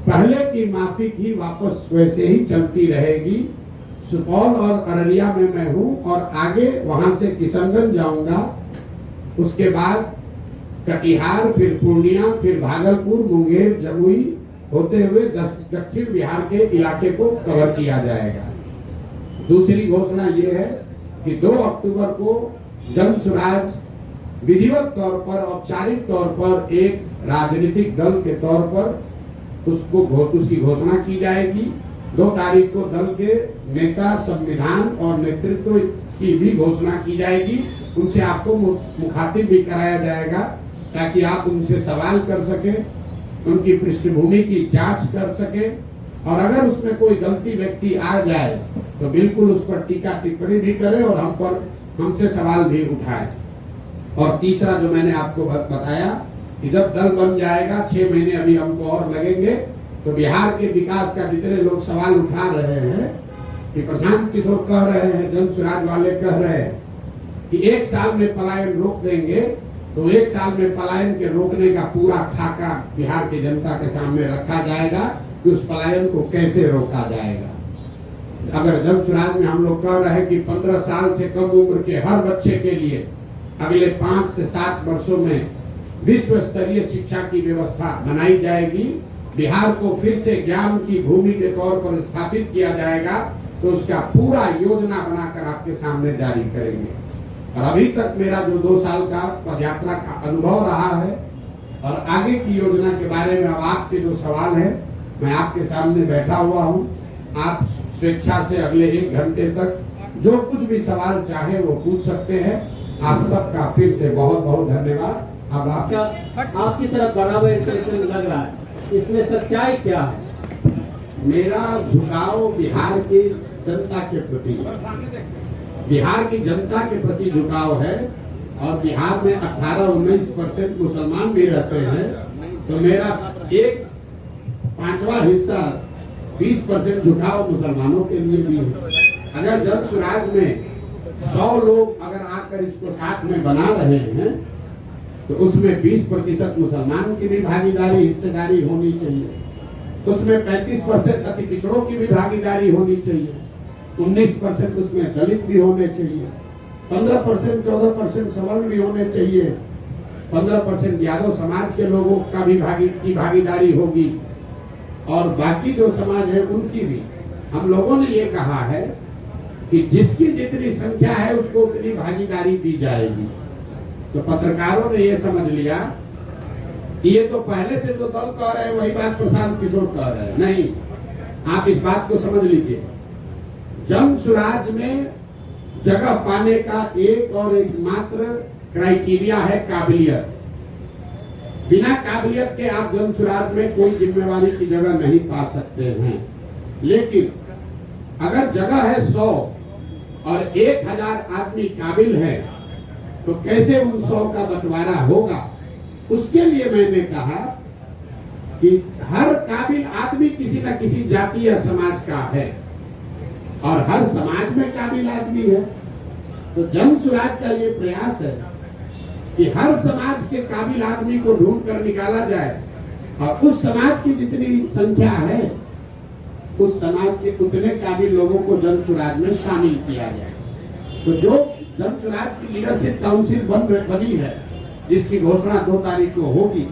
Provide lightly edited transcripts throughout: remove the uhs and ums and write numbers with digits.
पहले की माफिक ही वापस वैसे ही चलती रहेगी। सुपौल और अररिया में मैं हूँ और आगे वहां से किशनगंज जाऊंगा, उसके बाद कटिहार, फिर पूर्णिया, फिर भागलपुर, मुंगेर, जमुई होते हुए दक्षिण बिहार के इलाके को कवर किया जाएगा। दूसरी घोषणा ये है कि 2 अक्टूबर को जन स्वराज विधिवत तौर पर, औपचारिक तौर पर एक राजनीतिक दल के तौर पर उसकी घोषणा की जाएगी। 2 तारीख को दल के नेता, संविधान और नेतृत्व की भी घोषणा की जाएगी। उनसे आपको मुखातिब भी कराया जाएगा ताकि आप उनसे सवाल कर सके, उनकी पृष्ठभूमि की जांच कर सके और अगर उसमें कोई गलती व्यक्ति आ जाए तो बिल्कुल उस पर टीका टिप्पणी भी करे और हमसे सवाल भी उठाए। और तीसरा जो मैंने आपको बताया कि जब दल बन जाएगा, 6 महीने अभी हमको और लगेंगे, तो बिहार के विकास का जितने लोग सवाल उठा रहे हैं कि प्रशांत किशोर कह रहे हैं, जन स्वराज वाले कह रहे हैं कि 1 साल में पलायन रोक देंगे, तो 1 साल में पलायन के रोकने का पूरा खाका बिहार की जनता के सामने रखा जाएगा कि उस पलायन को कैसे रोका जाएगा। अगर जन स्वराज में हम लोग कह रहे हैं कि 15 साल से कम उम्र के हर बच्चे के लिए अगले 5 से 7 वर्षों में विश्व स्तरीय शिक्षा की व्यवस्था बनाई जाएगी, बिहार को फिर से ज्ञान की भूमि के तौर पर स्थापित किया जाएगा, तो उसका पूरा योजना बनाकर आपके सामने जारी करेंगे। और अभी तक मेरा जो 2 साल का पदयात्रा का अनुभव रहा है और आगे की योजना के बारे में अब आपके जो सवाल है, मैं आपके सामने बैठा हुआ हूँ। आप स्वेच्छा से अगले 1 घंटे तक जो कुछ भी सवाल चाहे वो पूछ सकते हैं। आप सबका फिर से बहुत बहुत धन्यवाद। अब आपकी तरफ बड़ा हुआ इंप्रेशन लग रहा है, इसमें सच्चाई क्या है? मेरा झुकाव बिहार की जनता के प्रति, बिहार की जनता के प्रति झुकाव है और बिहार में 18-19% मुसलमान भी रहते हैं, तो मेरा 1/5वां हिस्सा 20% झुकाव मुसलमानों के लिए भी है। अगर जन स्वराज में 100 लोग अगर आकर इसको साथ में बना रहे हैं तो उसमें 20% मुसलमान की भी भागीदारी, हिस्सेदारी होनी चाहिए। उसमें 35% अति पिछड़ों की भी भागीदारी होनी चाहिए। 19% उसमें दलित भी होने चाहिए। 15%, 14% सवर्ण भी होने चाहिए। 15% यादव समाज के लोगों का भी भागीदारी होगी और बाकी जो समाज है उनकी भी। हम लोगों ने ये कहा है कि जिसकी जितनी संख्या है उसको उतनी भागीदारी दी जाएगी। तो पत्रकारों ने ये समझ लिया कि ये तो पहले से जो दल कह रहे हैं वही बात प्रशांत किशोर कह रहे हैं। नहीं, आप इस बात को समझ लीजिए, जन स्वराज में जगह पाने का एक और एकमात्र क्राइटेरिया है काबिलियत। बिना काबिलियत के आप जन स्वराज में कोई जिम्मेवारी की जगह नहीं पा सकते हैं। लेकिन अगर जगह है 100 और 1000 आदमी काबिल है तो कैसे उन 100 का बंटवारा होगा? उसके लिए मैंने कहा कि हर काबिल आदमी किसी न किसी जाति या समाज का है और हर समाज में काबिल आदमी है। तो जन स्वराज का ये प्रयास है कि हर समाज के काबिल आदमी को ढूंढ कर निकाला जाए और उस समाज की जितनी संख्या है उस समाज के उतने काबिल लोगों को जन स्वराज में शामिल किया जाए। तो जो जन स्वराज की लीडरशिप काउंसिल बनी है, जिसकी घोषणा 2 तारीख को होगी,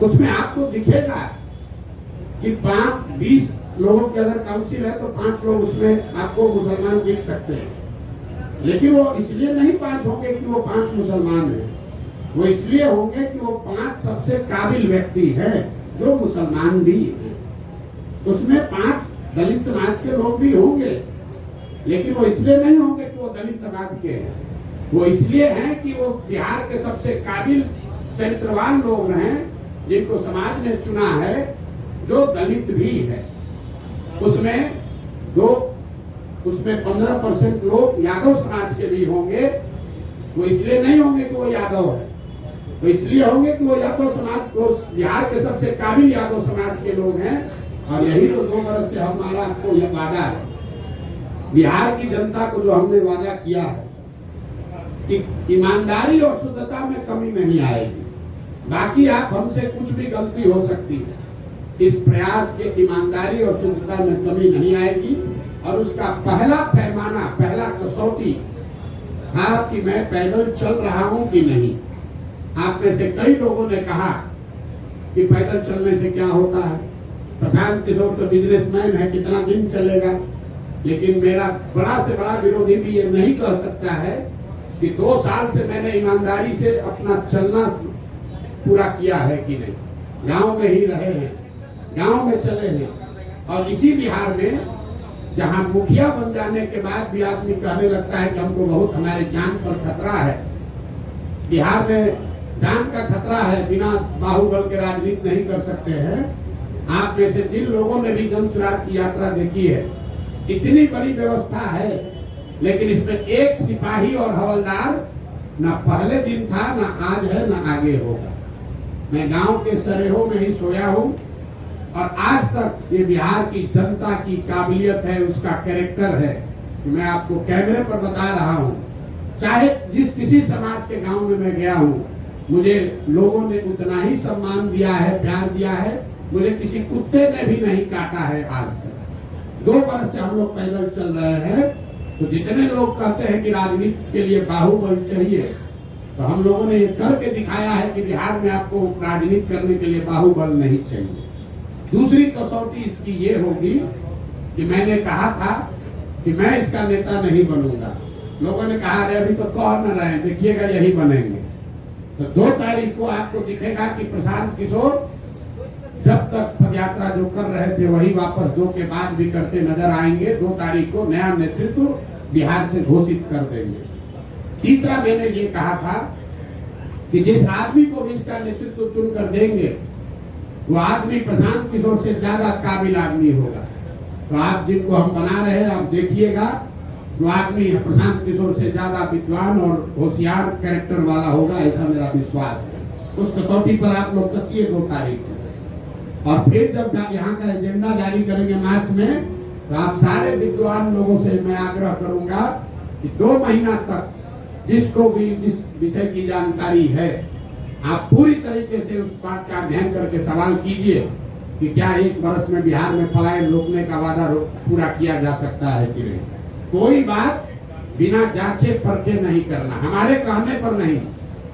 उसमें आपको दिखेगा कि 20 लोगों की अगर काउंसिल है तो 5 लोग उसमें आपको मुसलमान दिख सकते हैं। लेकिन वो इसलिए नहीं 5 होंगे कि वो 5 मुसलमान हैं, वो इसलिए होंगे कि वो 5 सबसे काबिल व्यक्ति हैं जो मुसलमान भी हैं। उसमें 5 दलित समाज के लोग भी होंगे, लेकिन वो इसलिए नहीं होंगे कि वो दलित समाज के हैं, वो इसलिए हैं कि वो बिहार के सबसे काबिल चरित्रवान लोग हैं जिनको समाज ने चुना है, जो दलित भी है। उसमें 15% लोग यादव समाज के भी होंगे। वो इसलिए नहीं होंगे कि वो यादव है, वो इसलिए होंगे कि वो यादव समाज को बिहार के सबसे काबिल यादव समाज के लोग हैं। और यही तो 2 बरस से हमारा आपको यह वादा है, बिहार की जनता को जो हमने वादा किया है कि ईमानदारी और शुद्धता में कमी नहीं आएगी। बाकी आप हमसे कुछ भी गलती हो सकती है, इस प्रयास के ईमानदारी और शुद्धता में कमी नहीं आएगी। और उसका पहला पैमाना, पहला कसौटी था कि मैं पैदल चल रहा हूं कि नहीं। आप में से कई लोगों ने कहा कि पैदल चलने से क्या होता है, प्रशांत किशोर तो बिजनेसमैन है, कितना दिन चलेगा। लेकिन मेरा बड़ा से बड़ा विरोधी भी ये नहीं कह सकता है कि 2 साल से मैंने ईमानदारी से अपना चलना पूरा किया है कि नहीं। गांव में ही रहे हैं, गांव में चले हैं। और इसी बिहार में जहां मुखिया बन जाने के बाद भी आदमी कहने लगता है कि हमको बहुत, हमारे जान पर खतरा है, बिहार में जान का खतरा है, बिना बाहुबल के राजनीति नहीं कर सकते हैं। आप में से जिन लोगों ने भी जन स्वराज की यात्रा देखी है, इतनी बड़ी व्यवस्था है, लेकिन इसमें एक सिपाही और हवलदार ना पहले दिन था, ना आज है, ना आगे होगा। मैं गांव के सरेहों में ही सोया हूं और आज तक ये बिहार की जनता की काबिलियत है, उसका कैरेक्टर है कि मैं आपको कैमरे पर बता रहा हूं। चाहे जिस किसी समाज के गांव में मैं गया हूं, मुझे लोगों ने उतना ही सम्मान दिया है, प्यार दिया है। मुझे किसी कुत्ते ने भी नहीं काटा है आज तक। 2 वर्ष से हम लोग पैदल चल रहे हैं। तो जितने लोग कहते हैं कि राजनीति के लिए बाहुबल चाहिए, तो हम लोगों ने ये करके दिखाया है कि बिहार में आपको राजनीति करने के लिए बाहुबल नहीं चाहिए। दूसरी कसौटी इसकी ये होगी कि मैंने कहा था कि मैं इसका नेता नहीं बनूंगा। लोगों ने कहा अरे अभी तो कह न रहे, देखिएगा यही बनेंगे। तो 2 तारीख को आपको दिखेगा कि प्रशांत किशोर जब तक पदयात्रा जो कर रहे थे वही वापस 2 के बाद भी करते नजर आएंगे। 2 तारीख को नया नेतृत्व बिहार से घोषित कर देंगे। तीसरा मैंने ये कहा था कि जिस आदमी को भी इसका नेतृत्व चुन कर देंगे, वो आदमी प्रशांत किशोर से ज्यादा काबिल आदमी होगा। तो आप जिनको हम बना रहे हैं, आप देखिएगा, वो आदमी प्रशांत किशोर से ज्यादा विद्वान और होशियार कैरेक्टर वाला होगा, ऐसा मेरा विश्वास है। उस कसौटी पर आप लोग कसिए 2 तारीख को। और फिर जब यहाँ का एजेंडा जारी करेंगे मार्च में, तो आप सारे विद्वान लोगों से मैं आग्रह करूंगा कि 2 महीना तक जिसको भी जिस विषय की जानकारी है, आप पूरी तरीके से उस बात का अध्ययन करके सवाल कीजिए कि क्या 1 वर्ष में बिहार में पलायन रोकने का वादा पूरा किया जा सकता है कि नहीं। कोई बात बिना जांचे परखे नहीं करना, हमारे कहने पर नहीं,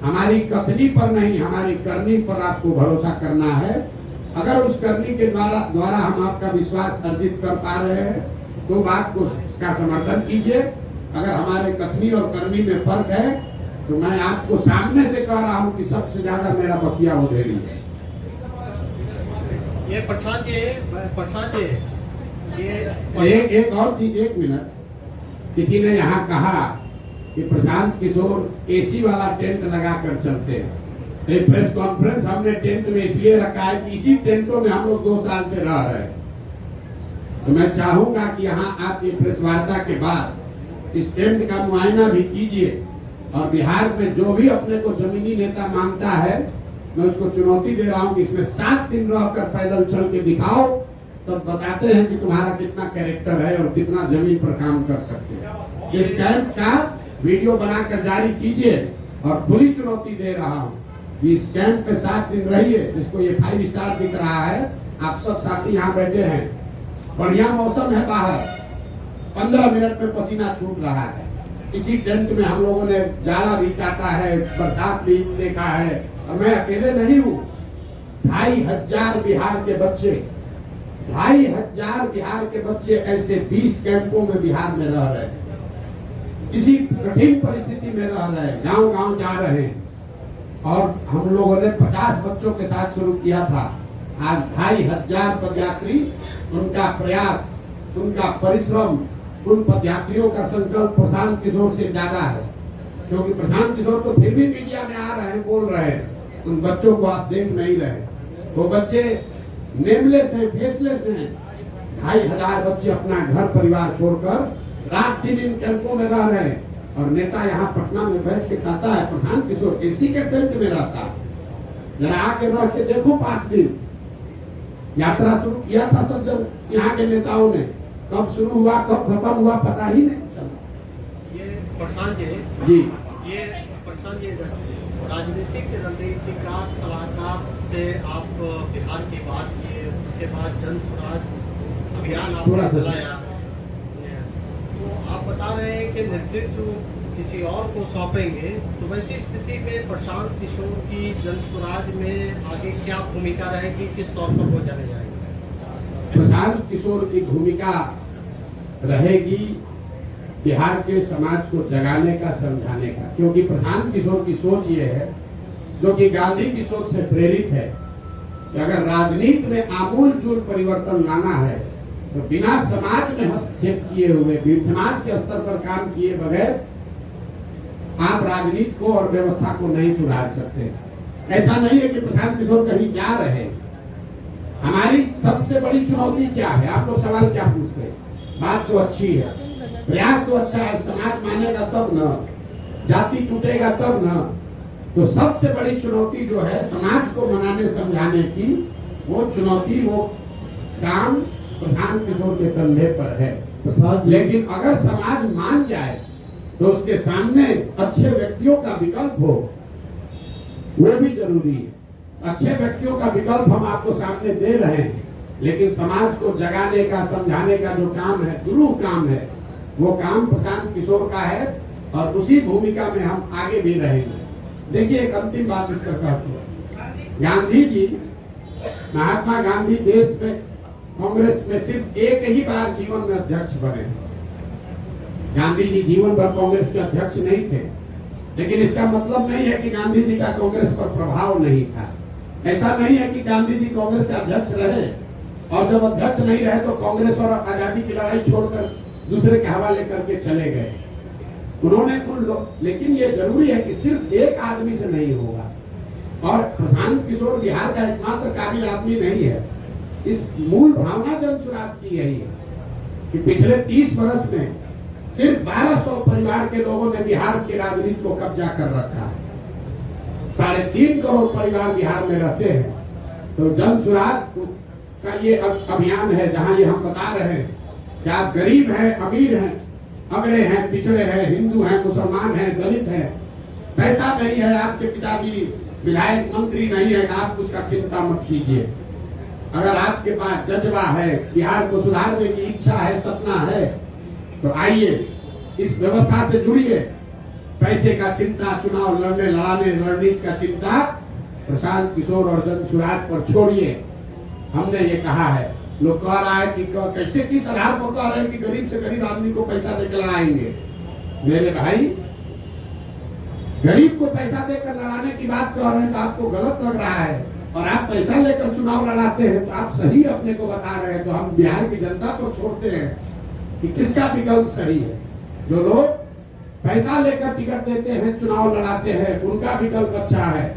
हमारी कथनी पर नहीं, हमारी करनी पर आपको भरोसा करना है। अगर उस करनी के द्वारा हम आपका विश्वास अर्जित कर पा रहे हैं, तो बात को का समर्थन कीजिए। अगर हमारे कथनी और करनी में फर्क है, तो मैं आपको सामने से कह रहा हूं कि सबसे ज्यादा मेरा बकिया उधेड़ी है। ये प्रशांत जी ये एक और चीज, 1 मिनट। किसी ने यहाँ कहा कि प्रशांत किशोर एसी वाला टेंट लगा कर चलते हैं। ये प्रेस कॉन्फ्रेंस हमने टेंट में इसलिए रखा है कि इसी टेंटों में हम लोग 2 साल से रह रहे हैं। तो मैं चाहूंगा कि यहाँ आप ये प्रेस वार्ता के बाद इस टेंट का मुआयना भी कीजिए। और बिहार में जो भी अपने को जमीनी नेता मांगता है, मैं उसको चुनौती दे रहा हूँ कि इसमें 7 दिन रहकर पैदल चल के दिखाओ, तब बताते हैं कि तुम्हारा कितना कैरेक्टर है और कितना जमीन पर काम कर सकते हैं। इस कैंप का वीडियो बनाकर जारी कीजिए और खुली चुनौती दे रहा हूँ कि इस कैंप पे 7 दिन रहिए। जिसको ये 5 स्टार दिख रहा है, आप सब साथी यहाँ बैठे हैं, बढ़िया मौसम है बाहर, 15 मिनट में पसीना छूट रहा है। इसी टेंट में हम लोगों ने जाड़ा भी काटा है, बरसात भी देखा है। और मैं अकेले नहीं हूँ, 2500 बिहार के बच्चे, 2500 बिहार के बच्चे ऐसे 20 कैंपों में बिहार में रह रहे हैं। इसी कठिन परिस्थिति में रह रहे हैं, गांव गांव जा रहे हैं। और हम लोगों ने 50 बच्चों के साथ शुरू किया था। आज 2500 पदयात्री, उनका प्रयास, उनका परिश्रम, उन पदयात्रियों का संकल्प प्रशांत किशोर से ज्यादा है। क्योंकि प्रशांत किशोर तो फिर भी मीडिया में आ रहे हैं, बोल रहे हैं, उन बच्चों को आप देख नहीं रहे। वो बच्चे नेमलेस हैं, फेसलेस हैं। 2500 बच्चे अपना घर परिवार छोड़कर रात दिन इन कैंपों में रह रहे हैं। और नेता यहाँ पटना में बैठ के कहता है प्रशांत किशोर एसी के टेंट में रहता है। जरा आके रह के देखो, 5 दिन यात्रा शुरू किया था सब जब यहाँ के नेताओं ने, कब शुरू हुआ कब खत्म हुआ पता ही नहीं चला। ये प्रशांत जी, ये प्रशांत जी राजनीतिक रणनीतिकार सलाहकार से आप बिहार की बात किए, उसके के बाद जन स्वराज अभियान थोड़ा आपने सा चलाया, तो आप बता रहे हैं कि नेतृत्व किसी और को सौंपेंगे, तो वैसी स्थिति में प्रशांत किशोर की जन स्वराज में आगे क्या भूमिका रहेगी, किस तौर पर वो जाने जाएंगे? प्रशांत किशोर की भूमिका रहेगी बिहार के समाज को जगाने का, समझाने का, क्योंकि प्रशांत किशोर की सोच ये है जो कि गांधी की सोच से प्रेरित है कि अगर राजनीति में आमूल-चूल परिवर्तन लाना है तो बिना समाज में हस्तक्षेप किए हुए, समाज के स्तर पर काम किए बगैर आप राजनीति को और व्यवस्था को नहीं सुधार सकते। ऐसा नहीं है कि प्रशांत किशोर कहीं जा रहे हैं। हमारी सबसे बड़ी चुनौती क्या है? आप लोग सवाल क्या पूछते हैं? बात तो अच्छी है, प्रयास तो अच्छा है, समाज मानेगा तब न, जाति टूटेगा तब न। तो सबसे बड़ी चुनौती जो है समाज को मनाने समझाने की, वो चुनौती, वो काम प्रशांत किशोर के कंधे पर है। लेकिन अगर समाज मान जाए तो उसके सामने अच्छे व्यक्तियों का विकल्प हो, वो भी जरूरी है। अच्छे व्यक्तियों का विकल्प हम आपको सामने दे रहे हैं, लेकिन समाज को जगाने का, समझाने का जो काम है, गुरु काम है, वो काम प्रशांत किशोर का है और उसी भूमिका में हम आगे भी रहेंगे। देखिए, एक अंतिम बात इस पर कहती है, गांधी जी, महात्मा गांधी देश में कांग्रेस में सिर्फ एक ही बार जीवन में अध्यक्ष बने। गांधी जी जीवन भर कांग्रेस के अध्यक्ष नहीं थे, लेकिन इसका मतलब नहीं है कि गांधी जी का कांग्रेस पर प्रभाव नहीं था। ऐसा नहीं है कि गांधी जी कांग्रेस के अध्यक्ष रहे और जब अध्यक्ष नहीं रहे तो कांग्रेस और आजादी की लड़ाई छोड़कर दूसरे के हवाले करके चले गए। उन्होंने लेकिन ये जरूरी है कि सिर्फ एक आदमी से नहीं होगा। और प्रशांत किशोर बिहार का एकमात्र काबिल आदमी नहीं है। इस मूल भावना जन स्वराज की यही है कि पिछले 30 वर्ष में सिर्फ 1200 परिवार के लोगों ने बिहार की राजनीति को कब्जा कर रखा है। 3.5 करोड़ परिवार बिहार में रहते हैं। तो जन स्वराज का ये अभियान है जहां ये हम बता रहे हैं कि आप गरीब हैं, अमीर हैं, अगड़े हैं, पिछड़े हैं, हिंदू हैं, मुसलमान हैं, दलित हैं, पैसा नहीं है, आपके पिताजी विधायक मंत्री नहीं है, आप उसका चिंता मत कीजिए। अगर आपके पास जज्बा है, बिहार को सुधारने की इच्छा है, सपना है, तो आइए इस व्यवस्था से जुड़िए। पैसे का चिंता, चुनाव लड़ने लड़ाने रणनीति का चिंता प्रशांत किशोर और जन स्वराज पर छोड़िए। हमने ये कहा है, लोग कह रहा है कि कैसे, किस आधार पर कह रहे हैं कि गरीब से गरीब आदमी को पैसा देकर लड़ाएंगे। मेरे भाई, गरीब को पैसा देकर लड़ाने की बात कर रहे हैं तो आपको गलत लग रहा है, और आप पैसा लेकर चुनाव लड़ाते हैं तो आप सही अपने को बता रहे हैं। तो हम बिहार की जनता को छोड़ते हैं कि किसका विकल्प सही है। जो लोग पैसा लेकर टिकट देते हैं, चुनाव लड़ाते हैं, उनका विकल्प अच्छा है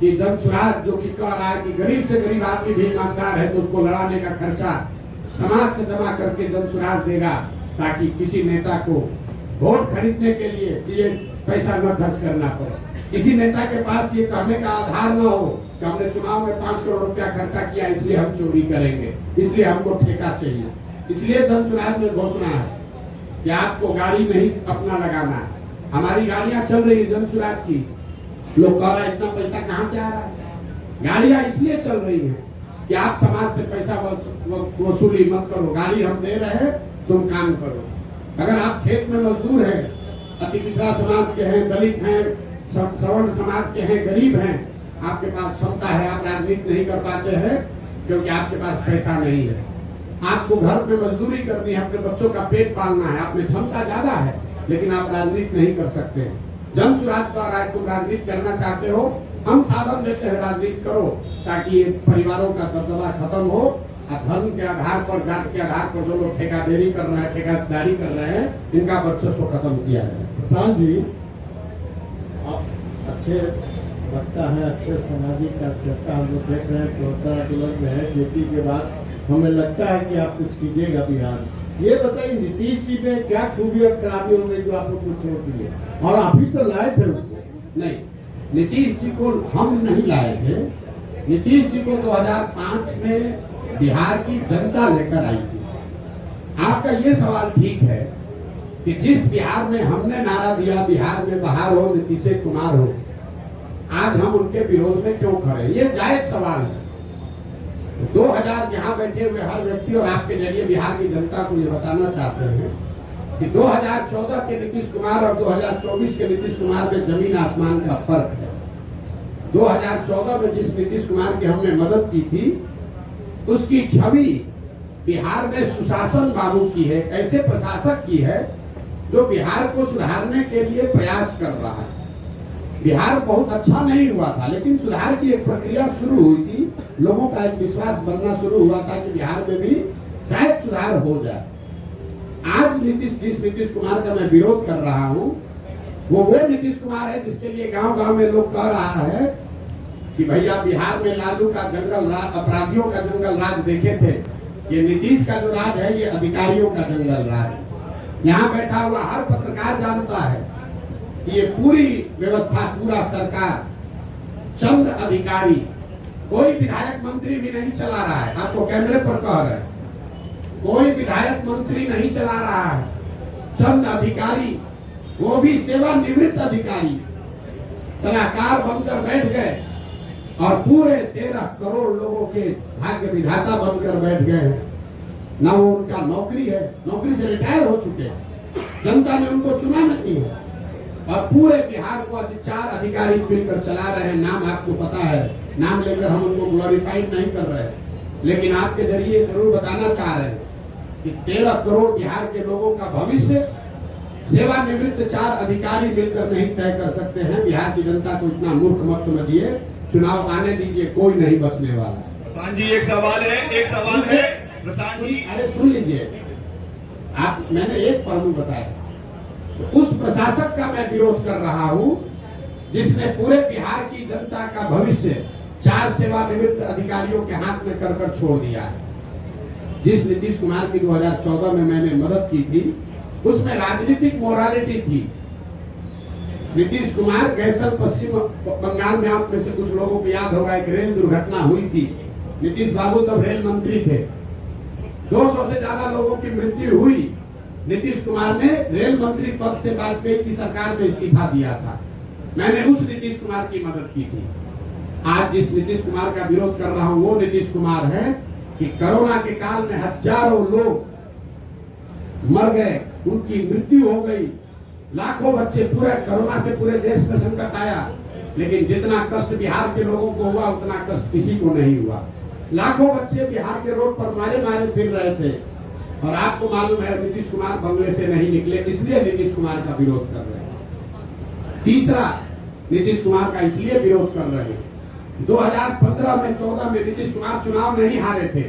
कि जन स्वराज जो कि कह रहा है कि गरीब से गरीब आदमी भी ईमानदार है तो उसको लड़ाने का खर्चा समाज से जमा करके जन स्वराज देगा, ताकि किसी नेता को वोट खरीदने के लिए ये पैसा न खर्च करना पड़े। किसी नेता के पास ये कहने का आधार न हो कि हमने चुनाव में 5 करोड़ रुपया खर्चा किया इसलिए हम चोरी करेंगे, इसलिए हमको ठेका चाहिए। इसलिए जन स्वराज में घोषणा है कि आपको गाड़ी नहीं अपना लगाना है। हमारी गाड़ियां चल रही है जन स्वराज की, लोग कह रहे हैं इतना पैसा कहाँ से आ रहा है। गाड़ियां इसलिए चल रही है कि आप समाज से पैसा वसूली मत करो, गाड़ी हम दे रहे हैं, तुम काम करो। अगर आप खेत में मजदूर हैं, अति पिछड़ा समाज के हैं, दलित हैं, सवर्ण समाज के हैं, गरीब हैं, आपके पास क्षमता है, आप राजनीति नहीं कर पाते हैं क्योंकि आपके पास पैसा नहीं है। आपको घर में मजदूरी करनी है, अपने बच्चों का पेट पालना है, आप में क्षमता ज्यादा है, लेकिन आप राजनीति नहीं कर सकते। जन स्वराज का राज, तुम राजनीति करना चाहते हो, हम साधन देते हैं, राजनीति करो, ताकि परिवारों का दबदबा खत्म हो। धर्म के आधार पर, जात के आधार पर जो लोग ठेकेदारी कर रहे हैं, ठेकेदारी कर रहे हैं, इनका वर्चस्व खत्म किया जाए। प्रशांत जी, आप अच्छे वक्ता है, अच्छे सामाजिक कार्यकर्ता हम लोग देख रहे हैं, चौथा आंदोलन में है जेपी के बाद, हमें लगता है कि आप कुछ कीजिएगा बिहार। ये बताइए, नीतीश जी में क्या खूबी और खराबी हो गई जो आपको कुछ छोड़ दी है, और अभी तो लाए थे उसको? नहीं, नीतीश जी को हम नहीं लाए थे। नीतीश जी को 2005 में बिहार की जनता लेकर आई थी। आपका ये सवाल ठीक है कि जिस बिहार में हमने नारा दिया, बिहार में बहार हो, नीतीश कुमार हो, आज हम उनके विरोध में क्यों खड़े, ये जायज सवाल है। 2000 यहाँ बैठे हुए हर व्यक्ति और आपके जरिए बिहार की जनता को ये बताना चाहते हैं कि 2014 के नीतीश कुमार और 2024 के नीतीश कुमार में जमीन आसमान का फर्क है। 2014 में जिस नीतीश कुमार की हमने मदद की थी, उसकी छवि बिहार में सुशासन बाबू की है, ऐसे प्रशासक की है जो बिहार को सुधारने के लिए प्रयास कर रहा है। बिहार बहुत अच्छा नहीं हुआ था, लेकिन सुधार की एक प्रक्रिया शुरू हुई थी, लोगों का एक विश्वास बनना शुरू हुआ था कि बिहार में भी शायद सुधार हो जाए। आज जिस नीतीश कुमार का मैं विरोध कर रहा हूँ, वो नीतीश कुमार है जिसके लिए गांव-गांव में लोग कह रहा है कि भैया बिहार में लालू का जंगल राज, अपराधियों का जंगल राज देखे थे, ये नीतीश का जो राज है ये अधिकारियों का जंगल राज। यहाँ बैठा हुआ हर पत्रकार जानता है कि ये पूरी व्यवस्था, पूरा सरकार चंद अधिकारी, कोई विधायक मंत्री भी नहीं चला रहा है। आपको कैमरे पर कह रहे हैं, कोई विधायक मंत्री नहीं चला रहा है, चंद अधिकारी, वो भी सेवानिवृत्त अधिकारी सलाहकार बनकर बैठ गए और पूरे 13 करोड़ लोगों के भाग्य विधाता बनकर बैठ गए। न वो उनका नौकरी है, नौकरी से रिटायर हो चुके हैं, जनता ने उनको चुना नहीं है, और पूरे बिहार को 4 अधिकारी मिलकर चला रहे हैं। नाम आपको पता है, नाम लेकर हम उनको ग्लोरीफाइड नहीं कर रहे, लेकिन आपके जरिए जरूर बताना चाह रहे हैं कि 13 करोड़ बिहार के लोगों का भविष्य सेवानिवृत्त 4 अधिकारी मिलकर नहीं तय कर सकते हैं। बिहार की जनता को इतना मूर्ख मत समझिए, चुनाव आने दीजिए, कोई नहीं बचने वाला। प्रशांत जी, एक सवाल है प्रशांत जी। अरे सुन लीजिए, आप, मैंने एक पहलू बताया, तो उस प्रशासक का मैं विरोध कर रहा हूं जिसने पूरे बिहार की जनता का भविष्य 4 सेवानिवृत्त अधिकारियों के हाथ में कर छोड़ दिया है। जिस नीतीश कुमार की 2014 में मैंने मदद की थी, उसमें राजनीतिक मोरालिटी थी। नीतीश कुमार गैसल पश्चिम बंगाल में, आप में से कुछ लोगों को याद होगा, एक रेल दुर्घटना हुई थी। नीतीश बाबू तब रेल मंत्री थे, 200 से ज्यादा लोगों की मृत्यु हुई। नीतीश कुमार ने रेल मंत्री पद से वाजपेयी की सरकार में इस्तीफा दिया था। मैंने उस नीतीश कुमार की मदद की थी। आज जिस नीतीश कुमार का विरोध कर रहा हूं, वो नीतीश कुमार है कि कोरोना के काल में हजारों लोग मर गए, उनकी मृत्यु हो गई, लाखों बच्चे, पूरे कोरोना से पूरे देश में संकट आया, लेकिन जितना कष्ट बिहार के लोगों को हुआ उतना कष्ट किसी को नहीं हुआ। लाखों बच्चे बिहार के रोड पर मारे फिर रहे थे, और आपको मालूम है नीतीश कुमार बंगले से नहीं निकले, इसलिए नीतीश कुमार का विरोध कर रहे हैं। तीसरा, नीतीश कुमार का इसलिए विरोध कर रहे हैं, 2015 में 14 में नीतीश कुमार चुनाव नहीं हारे थे।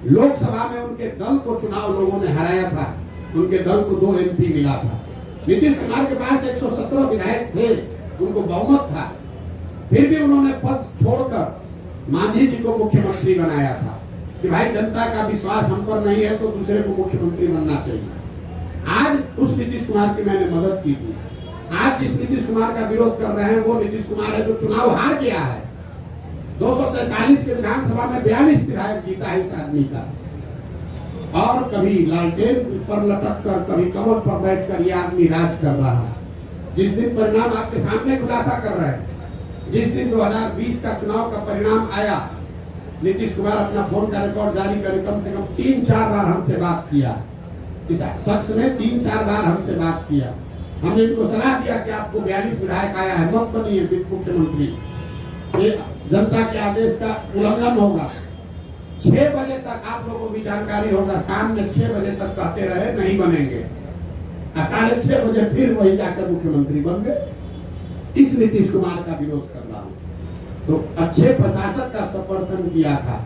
लोकसभा में उनके दल को चुनाव लोगों ने हराया था, उनके दल को 2 MP मिला था। नीतीश कुमार के पास 117 विधायक थे, उनको बहुमत था, फिर भी उन्होंने पद छोड़कर मांझी जी को मुख्यमंत्री बनाया था कि भाई जनता का विश्वास हम पर नहीं है तो दूसरे को मुख्यमंत्री बनना चाहिए। आज उस नीतीश कुमार की मैंने मदद की थी। आज जिस नीतीश कुमार का विरोध कर रहे हैं वो नीतीश कुमार है जो चुनाव हार गया है। 243 के विधानसभा में 42 विधायक जीता है इस आदमी का, और कभी लालटेन पर लटक कर, कभी कमर पर बैठकर ये आदमी राज कर रहा है। जिस दिन परिणाम आपके सामने खुलासा कर रहे हैं, जिस दिन 2020 का चुनाव का परिणाम आया, नीतीश कुमार अपना फोन का रिकॉर्ड जारी करे, कम से कम 3-4 बार हमसे बात किया। इस शख्स ने 3-4 बार हमसे बात किया। हमने इनको सलाह दिया कि आपको 42 विधायक आया है, मत बनिए मुख्यमंत्री, ये जनता के आदेश का उल्लंघन होगा। 6 बजे तक आप लोगों को भी जानकारी होगा, शाम में 6 बजे तक कहते रहे नहीं बनेंगे, 6:30 बजे फिर वही जाकर मुख्यमंत्री बन गए। इस नीतीश कुमार का विरोध कर रहा हूं। तो अच्छे प्रशासक का समर्थन किया था,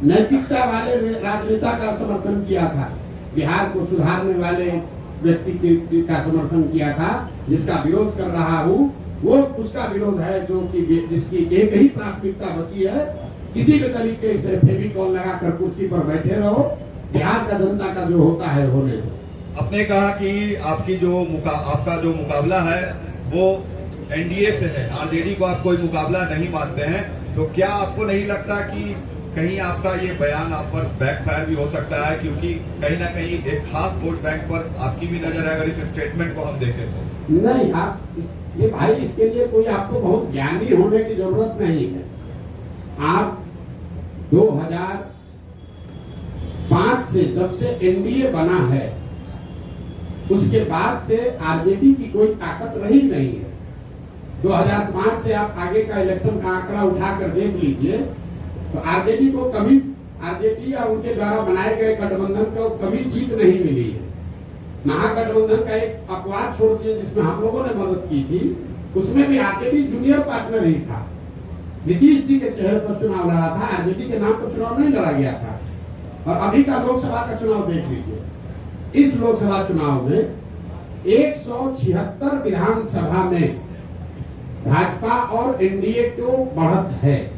नैतिकता वाले राजनेता का समर्थन किया था, बिहार को सुधारने वाले व्यक्ति का समर्थन किया था। जिसका विरोध कर रहा हूं वो उसका विरोध है जो कि जिसकी एक ही प्राथमिकता बची है, किसी भी तरीके से फेविकॉल लगाकर कुर्सी पर बैठे रहो, बिहार का जनता का जो होता है होने दो। आपने कहा कि आपका जो मुकाबला है वो एनडीए से है, आरजेडी को आप कोई मुकाबला नहीं मानते हैं, तो क्या आपको नहीं लगता कि कहीं आपका ये बयान आप पर बैकफायर भी हो सकता है, क्योंकि कहीं ना कहीं एक खास वोट बैंक पर आपकी भी नजर है अगर इस स्टेटमेंट को हम देखें तो? नहीं, आप ये भाई, इसके लिए कोई आपको बहुत ज्ञानी होने की जरूरत नहीं है। आप 2005 से जब से एनडीए बना है उसके बाद से आरजेडी की कोई ताकत रही नहीं है। 2005 से आप आगे का इलेक्शन का आंकड़ा उठाकर देख लीजिए तो आरजेडी को कभी आरजेडी या उनके द्वारा बनाए गए गठबंधन को कभी जीत नहीं मिली है। महागठबंधन का एक अपवाद छोड़ दिए जिसमें हम लोगों ने मदद की थी, उसमें भी आरजेडी जूनियर पार्टनर ही था। नीतीश जी के चेहरे पर चुनाव लड़ा था, आरजेडी के नाम पर चुनाव नहीं लड़ा गया था। और अभी का लोकसभा का चुनाव देख लीजिए, इस लोकसभा चुनाव में 176 विधानसभा में भाजपा और एनडीए को बढ़त है।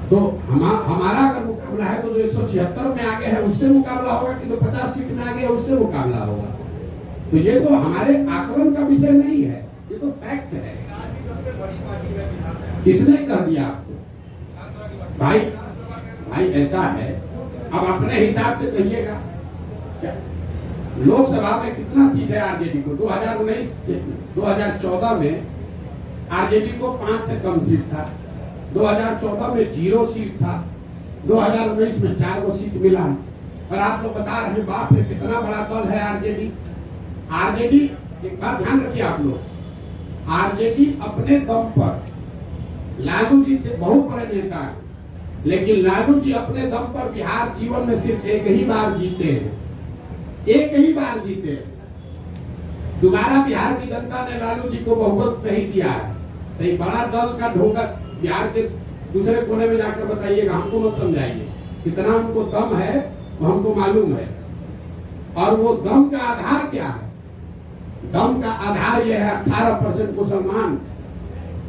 तो हमारा अगर मुकाबला है तो जो 176 में आगे है उससे मुकाबला होगा कि जो 50 सीट में आगे है उससे मुकाबला होगा। तो ये तो हमारे आकलन का विषय नहीं है, ये तो फैक्ट है। किसने कह दिया आपको? भाई ऐसा है, अब अपने हिसाब से कहिएगा लोकसभा में कितना सीट है आरजेडी को? 2014 में आरजेडी को 5 से कम सीट था, 2014 में 0 सीट था, 2019 में 4 सीट मिला। और आप लोग बता रहे हैं बाप रे कितना बड़ा दल है आरजेडी। आरजेडी, एक बात ध्यान रखिए आप लोग, आरजेडी अपने दम पर, लालू जी से बहुत बड़े नेता है, लेकिन लालू जी अपने दम पर बिहार जीवन में सिर्फ एक ही बार जीते हैं, एक ही बार जीते हैं। दोबारा बिहार की जनता ने लालू जी को बहुमत नहीं दिया है। तो एक बड़ा दल का ढोंगा बिहार के दूसरे कोने में जाकर बताइएगा, हमको मत समझाइए। कितना उनको दम है वो हमको मालूम है। और वो दम का आधार क्या है? दम का आधार यह है 18% मुसलमान,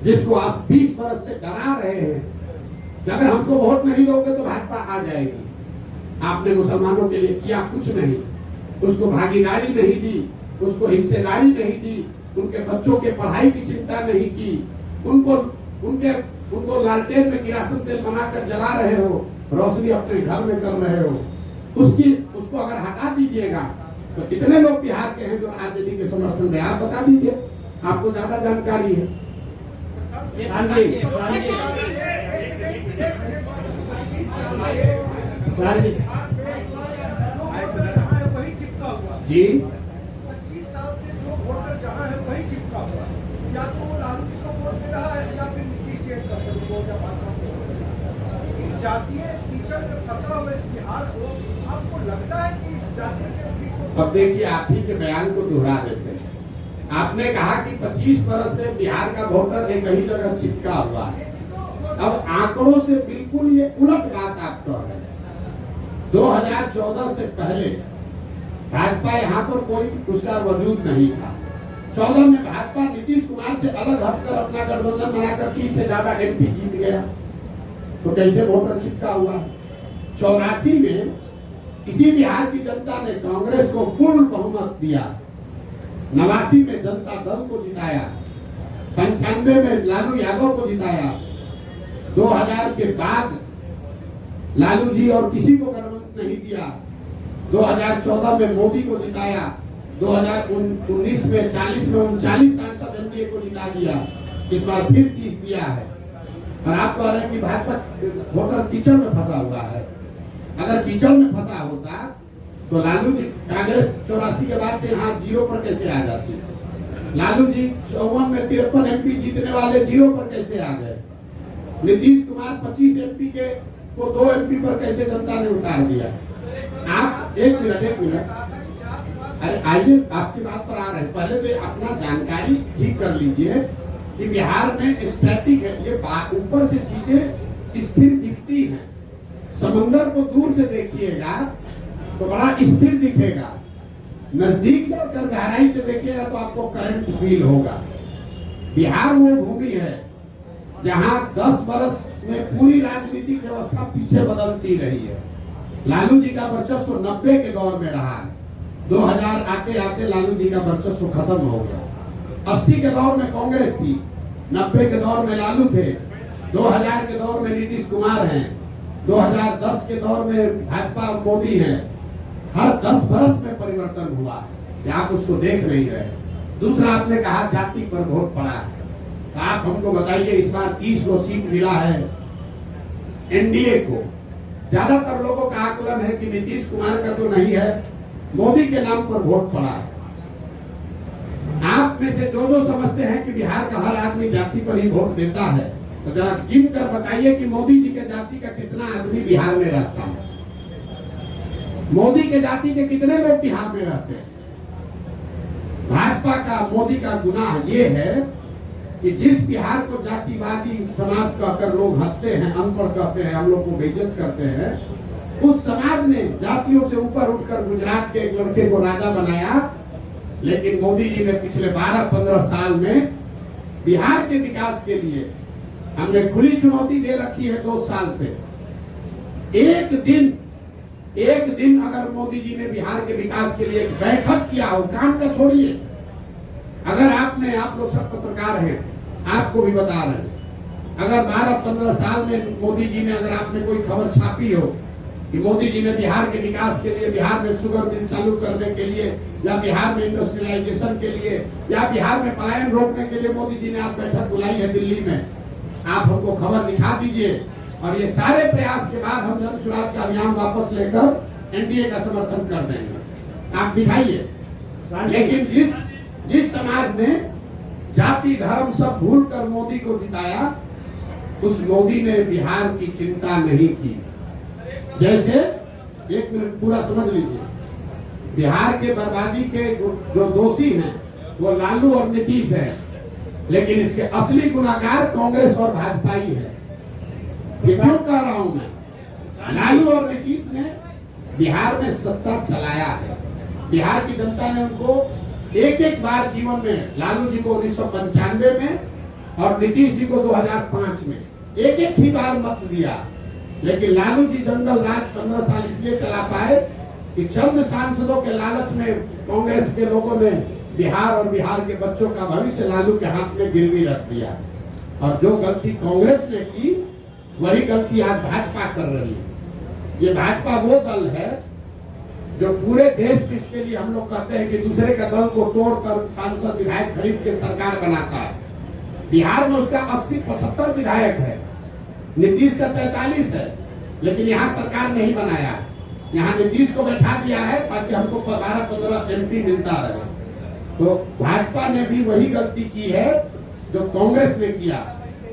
जिसको आप 20 बरस से डरा रहे हैं कि अगर हमको वोट नहीं दोगे तो भाजपा आ जाएगी। आपने मुसलमानों के लिए किया कुछ नहीं, उसको भागीदारी नहीं दी, उसको हिस्सेदारी नहीं दी, उनके बच्चों के पढ़ाई की चिंता नहीं की, उनको लालटेन में किरासन तेल बनाकर जला रहे हो, रोशनी अपने घर में कर रहे हो। उसको अगर हटा दीजिएगा तो कितने लोग बिहार के हैं जो आरजेडी के समर्थन में? आप बता दीजिए, आपको ज्यादा जानकारी है। जी 25 साल से जो वोटर जहाँ है वही चिपका हुआ है, या तो वो लालू जी को वोट दे रहा है या फिर नीतीश जी को या भाजपा को। जातीय कीचड़ में फंसा हुआ इस बिहार को, आपको लगता है कि इस जातीय के? अब देखिए, आप ही के बयान को दोहरा देते हैं। आपने कहा कि 25 बरस से बिहार का वोटर एक ही जगह चिपका हुआ है। अब आंकड़ों से बिल्कुल ये उलट बात आप कह रहे हैं। 2014 से पहले भाजपा यहाँ पर कोई उसका वजूद नहीं था। 14 में भाजपा नीतीश कुमार से अलग हटकर अपना गठबंधन बनाकर 30 से ज्यादा एमपी जीत गया, तो कैसे वोटर चिपका हुआ? 84 में इसी बिहार की जनता ने कांग्रेस को पूर्ण बहुमत दिया, 89 में जनता दल को जिताया, 95 में लालू यादव को जिताया, 2000 के बाद लालू जी और किसी को गठबंधन नहीं दिया, 2014 में मोदी को जिताया, 2019 में 40 में 39 सांसद एनडीए को जिता दिया, इस बार फिर 30 दिया है। और आप कह रहे हैं कि भाजपा वोटर कीचड़ में फंसा हुआ है। अगर कीचड़ में फंसा होता तो लालू जी कांग्रेस 84 के बाद से यहाँ 0 पर कैसे आ जाती? लालू जी 54 में 53 एमपी जीतने वाले 0 पर कैसे आ गए? नीतीश कुमार 25 एमपी के को 2 एमपी पर कैसे जनता ने उतार दिया? आप एक मिनट, अरे आइए, आपकी बात पर आ रहे हैं। पहले तो अपना जानकारी ठीक कर लीजिए कि बिहार में स्टैटिक है, ये ऊपर से चीजें स्थिर दिखती हैं। समंदर को दूर से देखिएगा तो बड़ा स्थिर दिखेगा, नजदीक जाकर गहराई से देखिएगा तो आपको करंट फील होगा। बिहार वो भूमि है जहां 10 बरस में पूरी राजनीतिक व्यवस्था पीछे बदलती रही है। लालू जी का वर्चस्व 90 के दौर में रहा है, 2000 आते आते लालू जी का वर्चस्व खत्म हो गया। 80 के दौर में कांग्रेस थी, 90 के दौर में लालू थे, 2000 के दौर में नीतीश कुमार हैं, 2010 के दौर में भाजपा मोदी है। हर 10 बरस में परिवर्तन हुआ है, आप उसको देख नहीं रहे। दूसरा, आपने कहा जाति पर वोट पड़ा है, तो आप हमको बताइए इस बार 30 को सीट मिला है, एनडीए को। ज्यादातर लोगों का आकलन है कि नीतीश कुमार का तो नहीं है, मोदी के नाम पर वोट पड़ा है। आप में से जो समझते हैं कि बिहार का हर आदमी जाति पर ही वोट देता है, तो जरा गिन कर बताइए कि मोदी जी के जाति का कितना आदमी बिहार में रहता है। मोदी के जाति के कितने लोग बिहार में रहते हैं। भाजपा का, मोदी का गुनाह ये है कि जिस बिहार को जातिवादी समाज कहकर लोग हंसते हैं, अनपढ़ कहते हैं, हम लोग को बेइज्जत करते हैं, उस समाज ने जातियों से ऊपर उठकर गुजरात के एक लड़के को राजा बनाया। लेकिन मोदी जी ने पिछले 12-15 साल में बिहार के विकास के लिए हमने खुली चुनौती दे रखी है 2 साल से। एक दिन अगर मोदी जी ने बिहार के विकास के लिए एक बैठक किया हो, काम का छोड़िए, अगर आप लोग सब पत्रकार हैं, आपको भी बता रहे हैं, अगर 12-15 साल में मोदी जी ने, अगर आपने कोई खबर छापी हो कि मोदी जी ने बिहार के विकास के लिए, बिहार में शुगर मिल चालू करने के लिए, या बिहार में इंडस्ट्रियलाइजेशन के लिए, या बिहार में पलायन रोकने के लिए मोदी जी ने आज बैठक बुलाई है दिल्ली में, आप हमको खबर दिखा दीजिए। और ये सारे प्रयास के बाद हम जन स्वराज का अभियान वापस लेकर एनडीए का समर्थन कर देंगे, आप दिखाइए। लेकिन जिस समाज ने जाति धर्म सब भूल कर मोदी को जिताया, उस मोदी ने बिहार की चिंता नहीं की। जैसे, एक मिनट पूरा समझ लीजिए, बिहार के बर्बादी के जो दोषी हैं वो लालू और नीतीश है, लेकिन इसके असली गुनाहगार कांग्रेस और भाजपा ही है। ये क्यों कह रहा हूं मैं? लालू और नीतीश ने बिहार में सत्ता चलाया है। बिहार की जनता ने उनको एक बार जीवन में, लालू जी को 1995 में और नीतीश जी को 2005 में एक ही बार मत दिया। लेकिन लालू जी जंगल राज 15 साल इसलिए चला पाए कि चंद सांसदों के लालच में कांग्रेस के लोगों ने बिहार और बिहार के बच्चों का भविष्य लालू के हाथ में गिरवी रख दिया। और जो गलती कांग्रेस ने की, वही गलती आज भाजपा कर रही है। ये भाजपा वो दल है जो पूरे देश के, इसके लिए हम लोग कहते हैं कि दूसरे का दल को तोड़कर सांसद विधायक खरीद के सरकार बनाता है। बिहार में उसका 80-75 विधायक है, नीतीश का 43 है, लेकिन यहाँ सरकार नहीं बनाया। यहाँ नीतीश को बैठा दिया है ताकि हमको 12-15 एमपी मिलता रहे। तो भाजपा ने भी वही गलती की है जो कांग्रेस ने किया।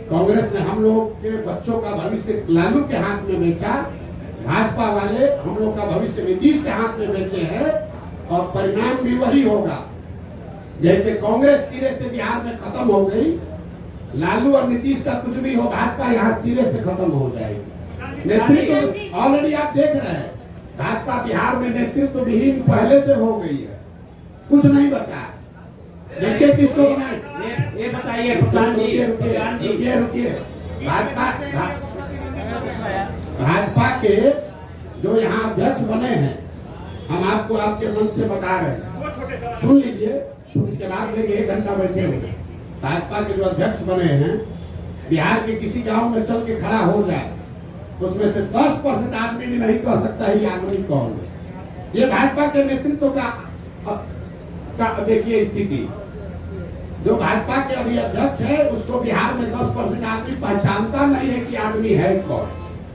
कांग्रेस ने हम लोग के बच्चों का भविष्य लालू के हाथ में बेचा, भाजपा वाले हम लोग का भविष्य नीतीश के हाथ में बेचे हैं, और परिणाम भी वही होगा। जैसे कांग्रेस सिरे से बिहार में खत्म हो गई, लालू और नीतीश का कुछ भी हो, भाजपा यहाँ सिरे से खत्म हो जाएगी। नेतृत्व ऑलरेडी आप देख रहे हैं, भाजपा बिहार में नेतृत्व विहीन पहले से हो गई है, कुछ नहीं बचा है। देखिए किसको बनाए, ये बताइए प्रशांत जी, रुकिए। भाजपा के जो यहाँ अध्यक्ष बने हैं, हम आपको आपके मन से बता रहे हैं, सुन लीजिए, उसके बाद लेके 1 घंटा बैठे हुए। भाजपा के जो अध्यक्ष बने हैं, बिहार के किसी गांव में चल के खड़ा हो जाए, उसमें से 10% आदमी भी नहीं कह सकता है ये आदमी कौन है। ये भाजपा के नेतृत्व का देखिए स्थिति। जो भाजपा के अभी अध्यक्ष है, उसको बिहार में 10% आदमी पहचानता नहीं है कि आदमी है कौन।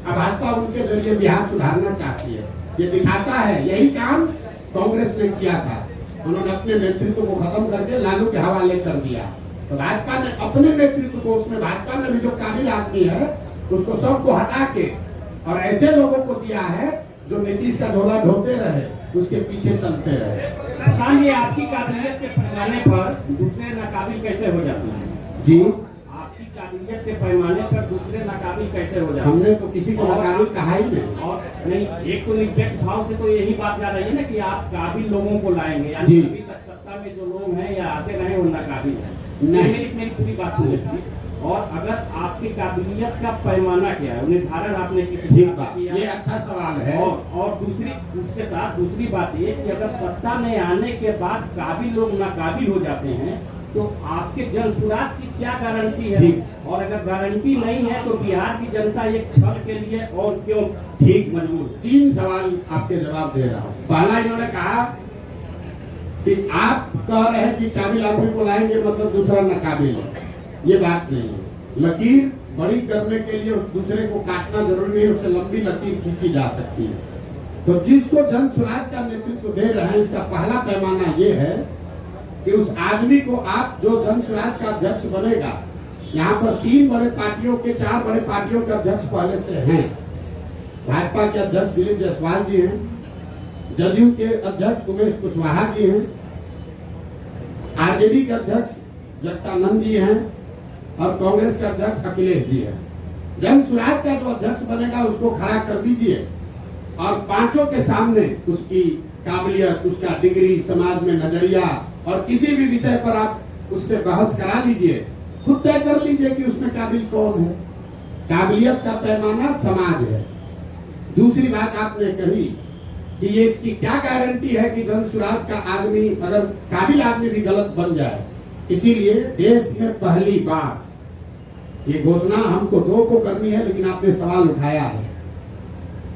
अब भाजपा उनके जरिए बिहार सुधारना चाहती है, ये दिखाता है। यही काम कांग्रेस ने किया था, उन्होंने अपने नेतृत्व को खत्म करके लालू के हवाले कर दिया। तो भाजपा ने अपने नेतृत्व को, उसमें भाजपा ने भी जो काबिल आदमी है उसको सबको हटा के और ऐसे लोगों को दिया है जो नीतीश का झोला ढोते रहे, उसके पीछे चलते रहे। आपकी काबिलियत के पैमाने पर दूसरे नाकाबिल कैसे हो जाते हैं? जी, आपकी काबिलियत के पैमाने पर दूसरे नाकाबिल कैसे हो जाते हैं? हमने तो किसी को नाकाबिल कहा ही नहीं। और नहीं, एक तो निरपेक्ष भाव से तो यही बात जा रही है ना कि आप काबिल लोगों को लाएंगे, यानी जी। अभी तक सत्ता में जो लोग हैं या आते रहे वो नाकाबिल है। नहीं। मेरी पूरी बात सुनिए। और अगर आपकी काबिलियत का पैमाना क्या है, निर्धारण आपने किसी ठीक बात, ये अच्छा सवाल है। और उसके साथ दूसरी बात ये कि अगर सत्ता में आने के बाद काबिल लोग नाकाबिल हो जाते हैं, तो आपके जन स्वराज की क्या गारंटी है? और अगर गारंटी नहीं है तो बिहार की जनता एक क्षण के लिए और क्यों ठीक मजबूर? 3 सवाल आपके जवाब दे रहा हूँ। पहला, इन्होंने कहा कि आप कह रहे हैं कि काबिल आदमी को लाएंगे मतलब दूसरा नाकाबिल है। ये बात नहीं है। लकीर बड़ी करने के लिए उस दूसरे को काटना जरूरी नहीं, उससे लंबी लकीर खींची जा सकती है। तो जिसको जन स्वराज का नेतृत्व दे रहे हैं, इसका पहला पैमाना ये है कि उस आदमी को आप जो जन स्वराज का अध्यक्ष बनेगा, यहाँ पर 3 बड़े पार्टियों के 4 बड़े पार्टियों के अध्यक्ष पहले से हैं। भाजपा के अध्यक्ष दिलीप जायसवाल जी हैं, जदयू के अध्यक्ष उमेश कुशवाहा जी हैं, आरजेडी के अध्यक्ष जगदानंद जी हैं और कांग्रेस के अध्यक्ष अखिलेश जी हैं। जन स्वराज का जो अध्यक्ष बनेगा उसको खड़ा कर दीजिए और 5 के सामने उसकी काबिलियत, उसका डिग्री, समाज में नजरिया और किसी भी विषय पर आप उससे बहस करा लीजिए, खुद तय कर लीजिए कि उसमें काबिल कौन है। काबिलियत का पैमाना समाज है। दूसरी बात आपने कही कि ये इसकी क्या गारंटी है कि जन स्वराज का आदमी, अगर काबिल आदमी भी गलत बन जाए। इसीलिए देश में पहली बार, ये घोषणा हमको 2 को करनी है लेकिन आपने सवाल उठाया है,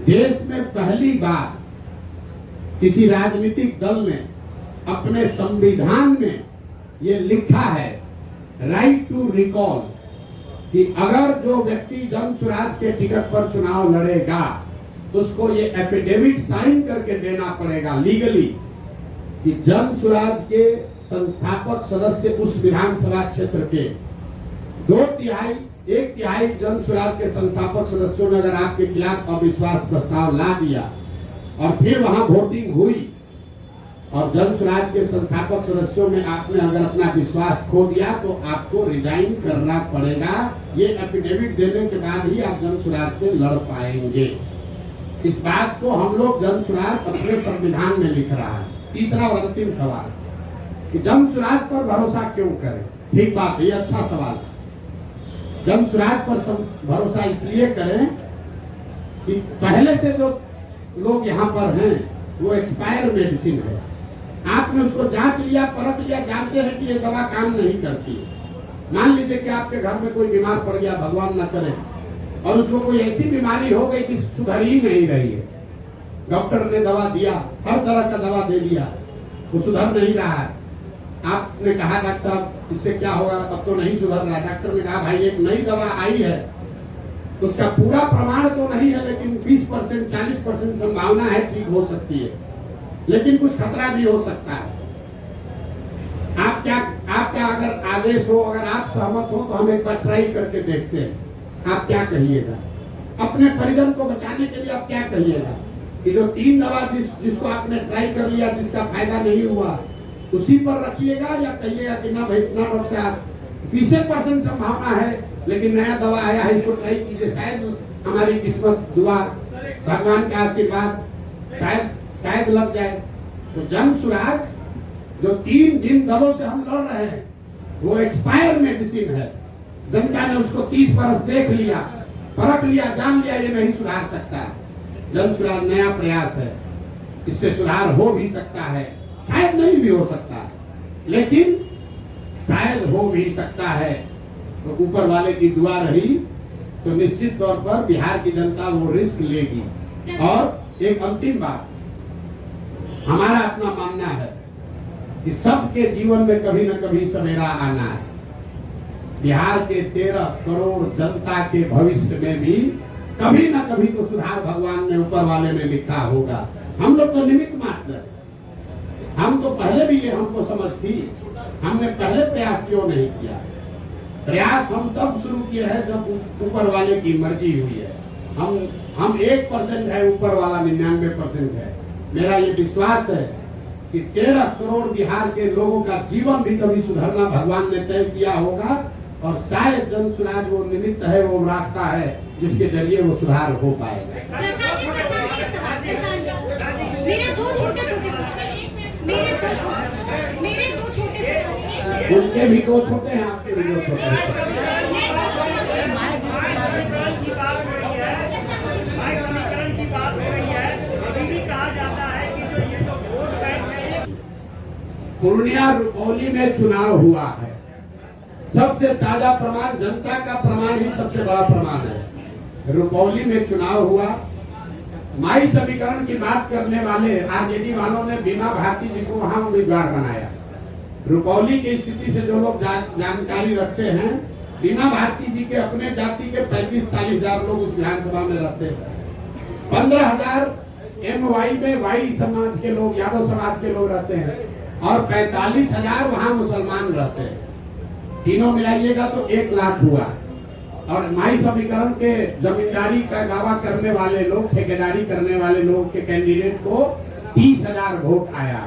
देश में पहली बार किसी राजनीतिक दल ने अपने संविधान में ये लिखा है, राइट टू रिकॉल, कि अगर जो व्यक्ति जन स्वराज के टिकट पर चुनाव लड़ेगा उसको ये एफिडेविट साइन करके देना पड़ेगा लीगली कि जन स्वराज के संस्थापक सदस्य उस विधानसभा क्षेत्र के 1/3 जन स्वराज के संस्थापक सदस्यों ने अगर आपके खिलाफ अविश्वास प्रस्ताव ला दिया और फिर वहां वोटिंग हुई और जन स्वराज के संस्थापक सदस्यों में आपने अगर अपना विश्वास खो दिया तो आपको रिजाइन करना पड़ेगा। ये एफिडेविट देने के बाद ही आप जन स्वराज से लड़ पाएंगे। इस बात को हम लोग जन स्वराज अपने संविधान में लिख रहा है। तीसरा और अंतिम सवाल कि जन स्वराज पर भरोसा क्यों करें? ठीक बात है, ये अच्छा सवाल है। जन स्वराज पर भरोसा इसलिए करें कि पहले से जो लोग यहाँ पर हैं वो एक्सपायर मेडिसिन है। आपने उसको जांच लिया, परख लिया, जानते हैं कि ये दवा काम नहीं करती। मान लीजिए कि आपके घर में कोई बीमार पड़ गया, भगवान न करे, और उसको कोई ऐसी बीमारी हो गई कि सुधर ही नहीं रही है। डॉक्टर ने दवा दिया, हर तरह का दवा दे दिया, वो सुधर नहीं रहा है। आपने कहा डॉक्टर साहब इससे क्या होगा, अब तो नहीं सुधर रहा है। डॉक्टर ने कहा भाई एक नई दवा आई है, उसका पूरा प्रमाण तो नहीं है लेकिन 20% 40% संभावना है ठीक हो सकती है, लेकिन कुछ खतरा भी हो सकता है। आपका अगर आदेश हो, अगर आप सहमत हो तो हम एक बार ट्राई करके देखते हैं। आप क्या कहिएगा? अपने परिजन को बचाने के लिए आप क्या कहिएगा कि जो 3 दवा जिसको आपने ट्राई कर लिया, जिसका फायदा नहीं हुआ, उसी पर रखिएगा, या कहिएगा कि ना भाई इतना डॉक्टर साहब 20% संभावना है लेकिन नया दवा आया है, इसको ट्राई कीजिए, शायद हमारी किस्मत, दुआ, भगवान का आशीर्वाद शायद लग जाए। तो जन स्वराज जो 3 जिन दलों से हम लड़ रहे हैं वो एक्सपायर मेडिसिन है। जनता ने उसको 30 बरस देख लिया, परख लिया, जान लिया, ये नहीं सुधार सकता। जन स्वराज नया प्रयास है, इससे सुधार हो भी सकता है, शायद नहीं भी हो सकता, लेकिन शायद हो भी सकता है। तो ऊपर वाले की दुआ रही तो निश्चित तौर पर बिहार की जनता वो रिस्क लेगी। और एक अंतिम बात, हमारा अपना मानना है कि सबके जीवन में कभी न कभी सवेरा आना है। बिहार के 13 करोड़ जनता के भविष्य में भी कभी न कभी तो सुधार भगवान ने, ऊपर वाले ने लिखा होगा। हम लोग तो निमित्त मात्र हैं। हम तो पहले भी ये हमको समझ थी, हमने पहले प्रयास क्यों नहीं किया? प्रयास हम तब शुरू किए हैं जब ऊपर वाले की मर्जी हुई है। हम 1% है, ऊपर वाला 99% है। मेरा ये विश्वास है कि 13 करोड़ बिहार के लोगों का जीवन भी कभी सुधरना भगवान ने तय किया होगा, और शायद जन स्वराज वो निमित्त है, वो रास्ता है जिसके जरिए वो सुधार हो पाएगा। मेरे दो छोटे उनके भी 2 छोटे हैं, आपके भी 2 छोटे हैं। समीकरण की बात हो रही है, अभी भी कहा जाता है कि जो ये जो वोट बैंक है। पूर्णिया रुपौली में चुनाव हुआ है। सबसे ताजा प्रमाण, जनता का प्रमाण ही सबसे बड़ा प्रमाण है। रुपौली में चुनाव हुआ, माई समीकरण की बात करने वाले आरजेडी वालों ने बीमा भारती जी को वहां उम्मीदवार बनाया। रुपौली की स्थिति से जो लोग जानकारी रखते हैं बीमा भारती जी के अपने जाति के 35-40 हजार लोग उस विधानसभा में रहते हैं। 15,000 MY में वाई समाज के लोग, यादव समाज के लोग रहते हैं और 45,000 वहां मुसलमान रहते हैं। तीनों मिलाइएगा तो 1 लाख हुआ। और माई समीकरण के जमींदारी का दावा करने वाले लोग, ठेकेदारी करने वाले लोग के कैंडिडेट को 30,000 वोट आया।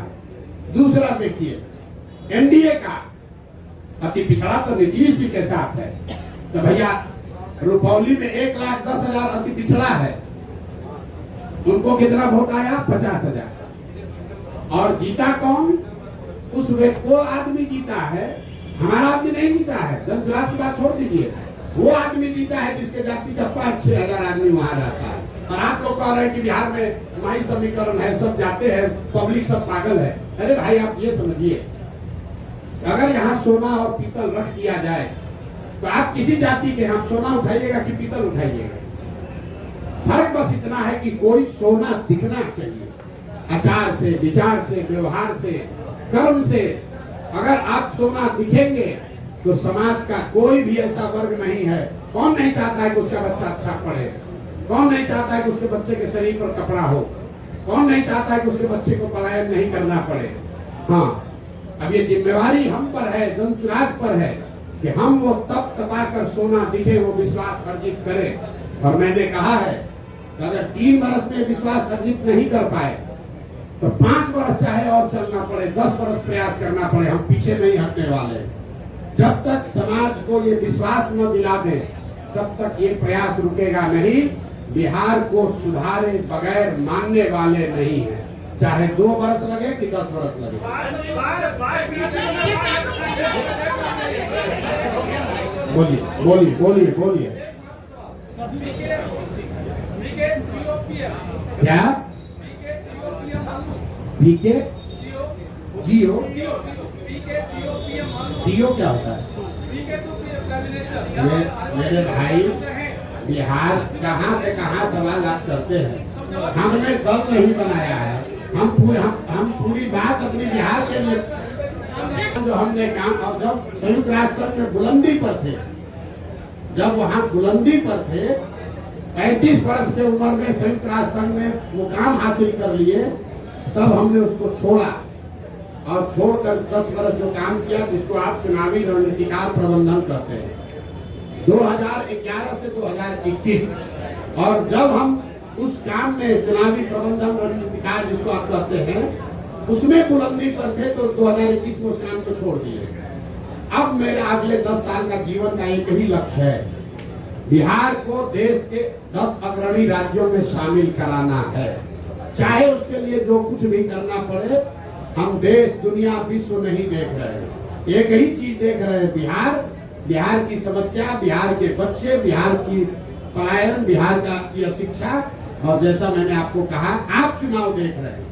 दूसरा देखिए, एनडीए का अति पिछड़ा तो नीतीश जी के साथ है, तो भैया रुपौली में 1,10,000 अति पिछड़ा है, उनको कितना वोट आया? 50,000। और जीता कौन? उस व्यक्ति को आदमी जीता है, हमारा आदमी नहीं जीता है। जनसुराज की बात छोड़ दीजिए, वो आदमी जीता है जिसके जाति का 5-6 हजार आदमी वहां रहता है। और आप लोग कह रहे हैं कि बिहार में माई समीकरण है, सब जाते हैं, पब्लिक सब पागल है। अरे भाई आप ये समझिए, अगर यहाँ सोना और पीतल रख दिया जाए तो आप किसी जाति के हम सोना उठाइएगा कि पीतल उठाइएगा? फर्क बस इतना है कि कोई सोना दिखना चाहिए, आचार से, विचार से, व्यवहार से, कर्म से। अगर आप सोना दिखेंगे तो समाज का कोई भी ऐसा वर्ग नहीं है, कौन नहीं चाहता है कि उसका बच्चा अच्छा पढ़े, कौन नहीं चाहता है कि उसके बच्चे के शरीर पर कपड़ा हो, कौन नहीं चाहता है कि उसके बच्चे को पलायन नहीं करना पड़े। हाँ, अब ये जिम्मेवारी हम पर है, जनसुराज पर है कि हम वो तप तपा कर सोना दिखे, वो विश्वास अर्जित करें। और मैंने कहा है कि अगर 3 वर्ष में विश्वास अर्जित नहीं कर पाए तो 5 वर्ष चाहे और चलना पड़े, 10 वर्ष प्रयास करना पड़े, हम पीछे नहीं हटने वाले। जब तक समाज को ये विश्वास न दिला दे तब तक ये प्रयास रुकेगा नहीं। बिहार को सुधारे बगैर मानने वाले नहीं है, चाहे 2 वर्ष लगे कि 10 वर्ष लगे। बोलिए बोलिए बोलिए बोलिए। क्या? पीके जियो डीओ क्या होता है? मेरे भाई, बिहार कहाँ से कहाँ सवाल आप करते हैं। हमने दल नहीं बनाया है, हम पूरी बात अपने बिहार के लिए जो हमने काम। और जब संयुक्त राष्ट्र संघ में बुलंदी पर थे, जब वहाँ बुलंदी पर थे, 35 वर्ष के उम्र में संयुक्त राष्ट्र संघ में मुकाम हासिल कर लिए, तब हमने उसको छोड़ा और छोड़कर 10 वर्ष जो काम किया, जिसको आप चुनावी रणनीतिकार प्रबंधन करते हैं, 2011 से 2021। और जब हम उस काम में चुनावी प्रबंधन रणनीतिकार जिसको आप कहते हैं, उसमें बुलंदी पर थे, तो 2021 में उस काम को छोड़ दिए। अब मेरे अगले 10 साल का जीवन का एक ही लक्ष्य है, बिहार को देश के 10 अग्रणी राज्यों में शामिल कराना है। चाहे उसके लिए जो कुछ भी करना पड़े। हम देश, दुनिया, विश्व नहीं देख रहे हैं, एक ही चीज देख रहे हैं, बिहार की समस्या, बिहार के बच्चे, बिहार की पलायन, बिहार की अशिक्षा। और जैसा मैंने आपको कहा, आप चुनाव देख रहे हैं,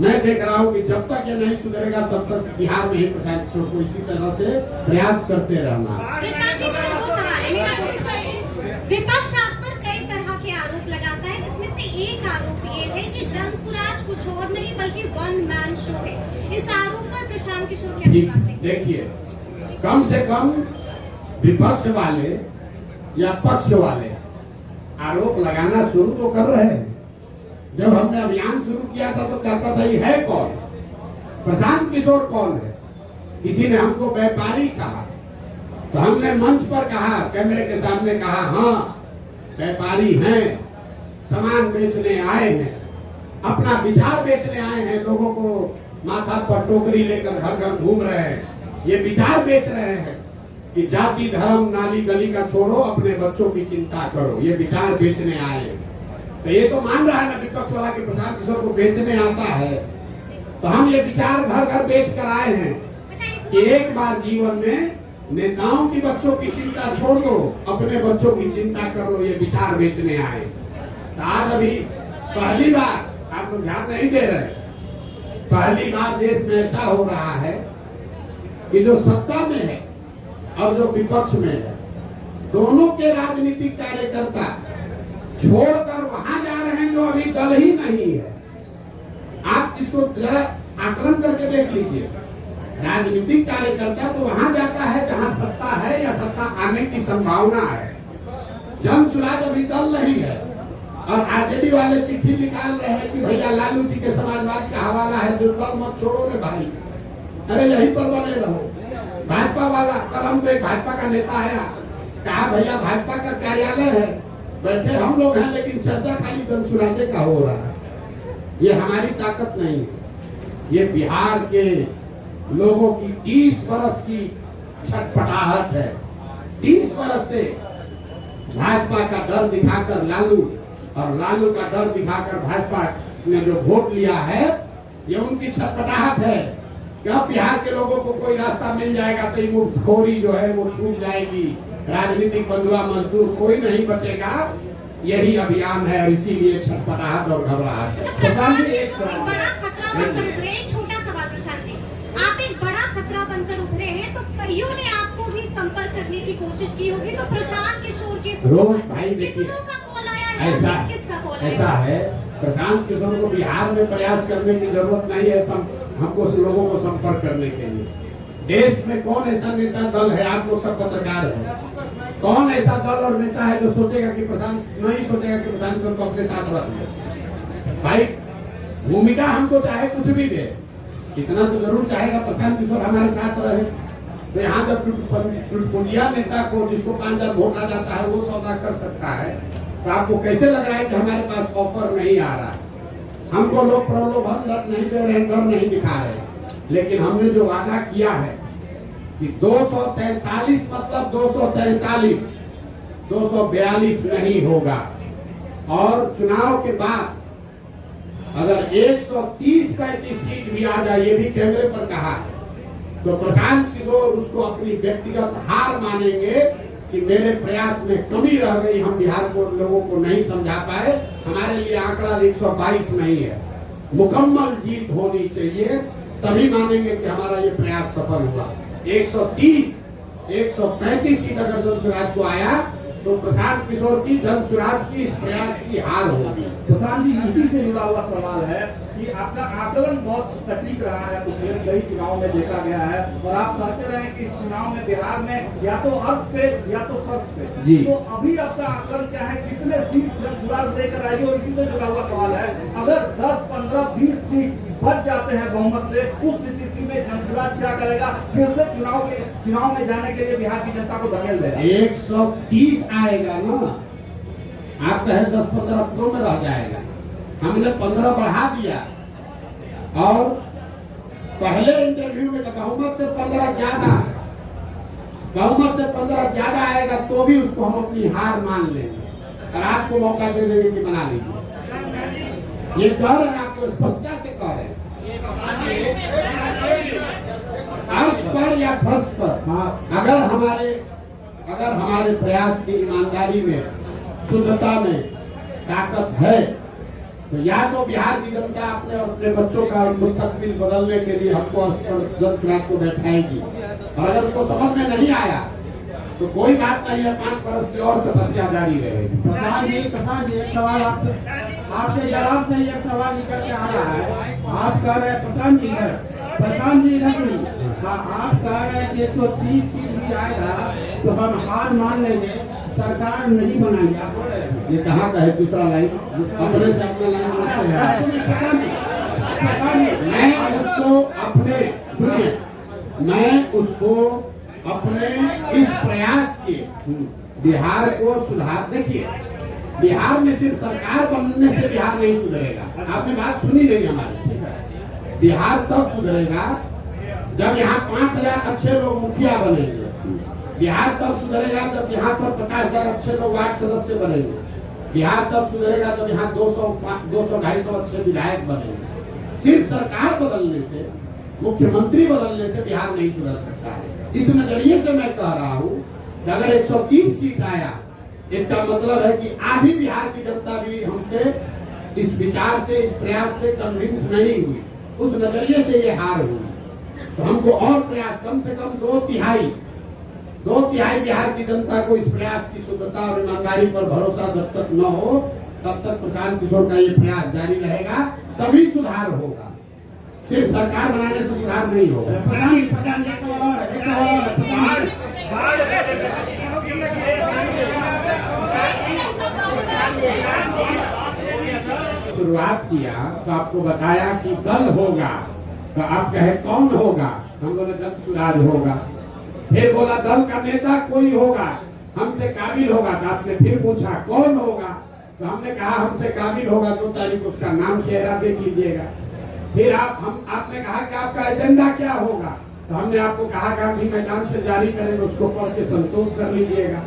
मैं देख रहा हूं कि जब तक ये नहीं सुधरेगा तब तक बिहार में ही प्रशांत किशोर को इसी तरह से प्रयास करते रहना। विपक्ष आप पर कई तरह के आरोप लगाता है, जिसमें से एक आरोप ये है कि जनसुराज कुछ और नहीं बल्कि वन मैन शो है। इस आरोप पर प्रशांत किशोर क्या जवाब देंगे? देखिए, कम से कम विपक्ष वाले या पक्ष वाले आरोप लगाना शुरू तो कर रहे हैं। जब हमने अभियान शुरू किया था तो कहता था ये है कौन, प्रशांत किशोर कौन है। किसी ने हमको व्यापारी कहा, तो हमने मंच पर कहा, कैमरे के सामने कहा, हाँ व्यापारी हैं, सामान बेचने आए हैं, अपना विचार बेचने आए हैं, लोगों को माथा पर टोकरी लेकर घर घर घूम रहे हैं, ये विचार बेच रहे हैं कि जाति धर्म नाली गली का छोड़ो, अपने बच्चों की चिंता करो, ये विचार बेचने आए हैं। तो ये तो मान रहा है ना विपक्ष वाला कि प्रशांत किशोर को बेचने आता है। तो हम ये विचार घर घर बेच कर आए हैं कि एक बार जीवन में नेताओं की बच्चों की चिंता छोड़ दो, अपने बच्चों की चिंता करो, ये विचार बेचने आए। तो आज अभी पहली बार, आप लोग ध्यान नहीं दे रहे, पहली बार देश में ऐसा हो रहा है कि जो सत्ता में है और जो विपक्ष में है, दोनों के राजनीतिक कार्यकर्ता छोड़कर वहां जा रहे हैं जो अभी दल ही नहीं है। आप इसको जरा आकलन करके देख लीजिए। राजनीतिक कार्यकर्ता तो वहां जाता है जहां सत्ता है या सत्ता आने की संभावना है। जन सुराज अभी दल नहीं है और आरजेडी वाले चिट्ठी निकाल रहे हैं कि भैया लालू जी के समाजवाद का हवाला है, जो दल मत छोड़ो रे भाई, अरे यहीं पर बने रहो। भाजपा वाला कलम तो एक भाजपा का नेता है, कहा भैया भाजपा का कार्यालय है, बैठे हम लोग हैं, लेकिन चर्चा खाली जन सुराजे का हो रहा है। ये हमारी ताकत नहीं है, ये बिहार के लोगों की 30 बरस की छटपटाहट है। 30 बरस से भाजपा का डर दिखाकर लालू और लालू का डर दिखाकर भाजपा ने जो वोट लिया है, ये उनकी छटपटाहट है। क्या बिहार के लोगों को कोई रास्ता मिल जाएगा तो ये मुफ्तखोरी जो है वो छूट जाएगी, राजनीतिक बंधुआ मजदूर कोई नहीं बचेगा। यही अभियान है और इसीलिए छटपटाहट और घबराहट है। प्रशांत जी एक बड़ा खतरा बनकर उभरे, एक छोटा सवाल प्रशांत जी, आप एक बड़ा खतरा बनकर उभरे हैं, तो कईयों ने आपको भी संपर्क करने की कोशिश की होगी, तो प्रशांत किशोर के रोज भाई देखिए ऐसा ऐसा है, प्रशांत किशोर को बिहार में प्रयास करने की जरूरत नहीं है हमको लोगों को संपर्क करने के लिए। देश में कौन ऐसा नेता दल है, आप लोग सब पत्रकार हैं, कौन ऐसा दल और नेता है जो सोचेगा कि प्रशांत नहीं सोचेगा कि प्रशांत किशोर को अपने साथ रख ले। भाई भूमिका हमको चाहे कुछ भी दे, इतना तो जरूर चाहेगा प्रशांत किशोर हमारे साथ रहे। तो यहाँ जब चुटपुटिया नेता को जिसको 5,000 वोट आ जाता है वो सौदा कर सकता है, तो आपको कैसे लग रहा है कि हमारे पास ऑफर नहीं आ रहा? हमको लोग प्रलोभन नहीं दे रहे, डर नहीं दिखा रहे, लेकिन हमने जो वादा किया है कि 243 मतलब 243, 242 नहीं होगा। और चुनाव के बाद अगर 130-35 सीट भी आ जाए, ये भी कैमरे पर कहा है, तो प्रशांत किशोर उसको अपनी व्यक्तिगत हार मानेंगे कि मेरे प्रयास में कमी रह गई, हम बिहार को लोगों को नहीं समझा पाए। हमारे लिए आंकड़ा 122 नहीं है, मुकम्मल जीत होनी चाहिए, तभी मानेंगे कि हमारा ये प्रयास सफल हुआ। 130-135 सीट अगर जन सुराज को आया तो प्रशांत किशोर की जन सुराज की इस प्रयास की हार होगी। प्रशांत जी इसी से जुड़ा हुआ सवाल है कि आपका आकलन बहुत सटीक रहा है, पिछले कई चुनाव में देखा गया है, और आप कहते रहे कि इस चुनाव में बिहार में या तो अर्थ पे या तो फर्श पे जी। तो अभी आपका आकलन क्या है, कितने सीट जन सुराज लेकर आएगी? और इसी से जुड़ा हुआ सवाल है, अगर 10, 15, 20 सीट बच जाते हैं बहुमत से, उस स्थिति में जन सुराज क्या करेगा? फिर से चुनाव में जाने के लिए बिहार की जनता को धकेल देगा। 130 आएगा ना, आप कहे 10-15 तो में रह जाएगा। हमने 15 बढ़ा दिया और पहले इंटरव्यू में बहुमत से 15 ज्यादा आएगा तो भी उसको हम अपनी हार मान लेंगे और आपको मौका दे देंगे कि बना लीजिए। ये कह रहे हैं, आपको स्पष्टता से कह रहे हैं, अर्श पर या फर्श पर। हाँ, अगर हमारे प्रयास की ईमानदारी में, शुद्धता में ताकत है, तो या तो बिहार की जनता अपने और अपने बच्चों का मुस्तकबिल बदलने के लिए हमको जन सुराज को बैठाएगी, और अगर उसको समझ में नहीं आया तो कोई बात नहीं है, 5 वर्ष की और तपस्या जारी रहेगी। प्रधान जी एक सवाल आपके जवाब से ही एक सवाल निकल के आ रहा है। आप कह रहे हैं प्रशांत जी इधर नहीं, आप कह रहे हैं कि 130 सीट भी आएगा तो हम हार मान लेंगे, सरकार नहीं बनाएंगे। आप बोल रहे हैं ये कहाँ का है दूसरा लाइन? अपने से अपना लाइन मैं उसको अपने इस प्रयास के बिहार को सुधार। देखिए, बिहार में सिर्फ सरकार बनने से बिहार नहीं सुधरेगा। आपने बात सुनी नहीं हमारी। बिहार तब सुधरेगा जब यहाँ 5,000 अच्छे लोग मुखिया बनेंगे। बिहार तब सुधरेगा जब यहाँ पर 50,000 अच्छे लोग वार्ड सदस्य बनेंगे। बिहार तब सुधरेगा जब यहाँ 200-250 अच्छे विधायक बनेंगे। सिर्फ सरकार बदलने से, मुख्यमंत्री बदलने से बिहार नहीं सुधर सकता है। इस नजरिए से मैं कह रहा हूँ कि अगर 130 सीट आया, इसका मतलब है कि आधी बिहार की जनता भी हमसे इस विचार से, इस प्रयास से कन्विंस नहीं हुई। उस नजरिए से ये हार हुई। तो हमको और प्रयास, कम से कम 2/3 बिहार की जनता को इस प्रयास की शुद्धता और ईमानदारी पर भरोसा जब तक न हो, तब तक प्रशांत किशोर का ये प्रयास जारी रहेगा, तभी सुधार होगा। सिर्फ सरकार बनाने से सुधार नहीं होगा। प्रधान एक सवाल शुरुआत किया तो आपको बताया कि दल होगा, तो आप कहे कौन होगा? हम बोले जन सुराज होगा। फिर बोला दल का नेता कोई होगा, हमसे काबिल होगा। तो आपने फिर पूछा कौन होगा? तो हमने कहा हमसे काबिल होगा 2 तारीख उसका नाम चेहरा देख लीजिएगा। फिर आपने कहा कि आपका एजेंडा क्या होगा? तो हमने आपको कहा गांधी मैदान से जारी करेंगे, उसको पढ़ के संतोष कर लीजिएगा।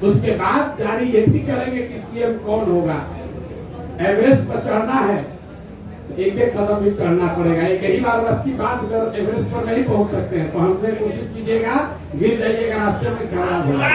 उसके बाद जारी ये भी करेंगे कि सीएम कौन होगा। एवरेस्ट पर चढ़ना है, एक एक कदम भी चढ़ना पड़ेगा। एक ही बार रस्सी बांध कर एवरेस्ट पर नहीं पहुंच सकते हैं। पहुंचने की कोशिश कीजिएगा, गिर जाइएगा, रास्ते में खराब होगा।